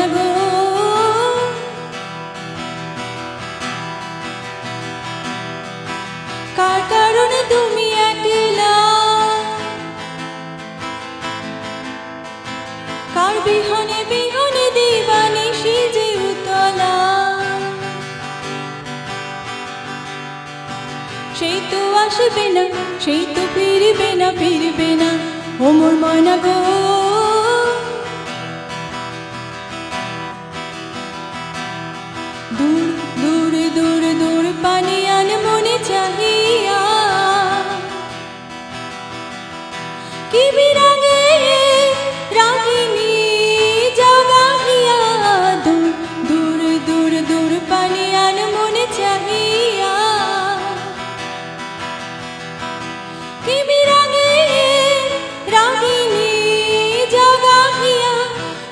ময়না গো কার কারণে তুমি একলা কার বিহনে বিহনে দিবানিশি যে উতলা সেই তো আসবে না সেই তো ফিরবে না ও মোর ময়না গো দূর দূর দূর দূর পানিয়ান মনে চাহিয়া কি বিরাগে রাগিনী জাগাহিয়া দূর দূর দূর দূর পানিয়ান মনে চাহিয়া কি বিরাগে রাগিনী জাগাহিয়া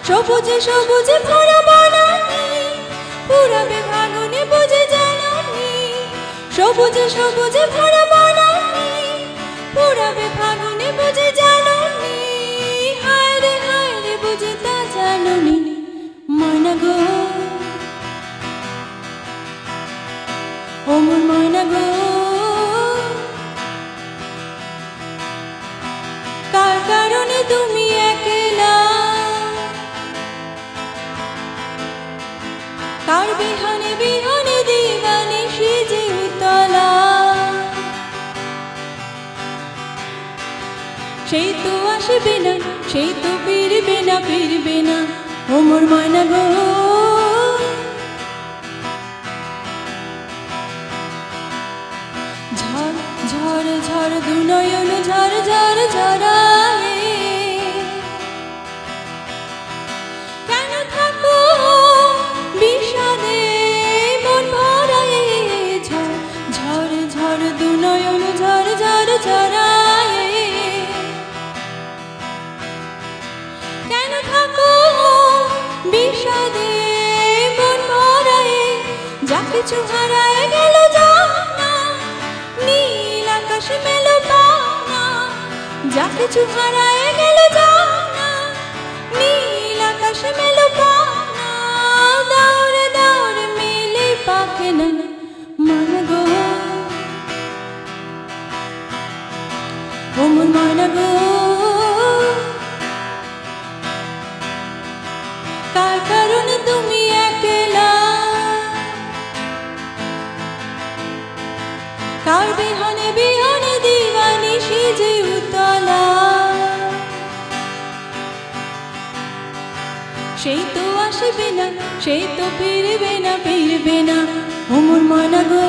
সবুজে সবুজে ভরা বনানী পুরাবে ফাগুনে বুঝে জানানি সবুজে সবুজে ভরা বনানী পুরাবে ফাগুনে বুঝে জানানি হায় রে বুঝে তা জানুনি ময়না গো ও মোর ময়না গো কার কারণে তুমি একলা কার বিহনে বিহনে দিবানিশি যে উতলা সেই তো আসবে না সেই তো ফিরবে না ও মোর ময়না গো ঝড় ঝড় ঝড় দুনয়ন ঝড় ঝড় ঝরায়ে কেন থাকো বিষাদে মন ভরায়ে ঝড় ঝড় ঝড় দুনয়ন ঝড় ঝড় ঝরায়ে কেন থাকো বিষাদে মন ভরায়ে যা কিছু হারায় গেল জানা নীল আকাশ মেলো পানা যা কিছু হারায় গেল জানা নীল আকাশ মেলো পানা দৌড়ে দৌড়ে মেলে পাখে না ময়না গো ও মোর ময়না গো কার কারণে তুমি একলা কার বিহনে বিহনে দিবানিশি যে উতলা সেই তো আসবে না সেই তো ফিরবে না ও মোর ময়না গো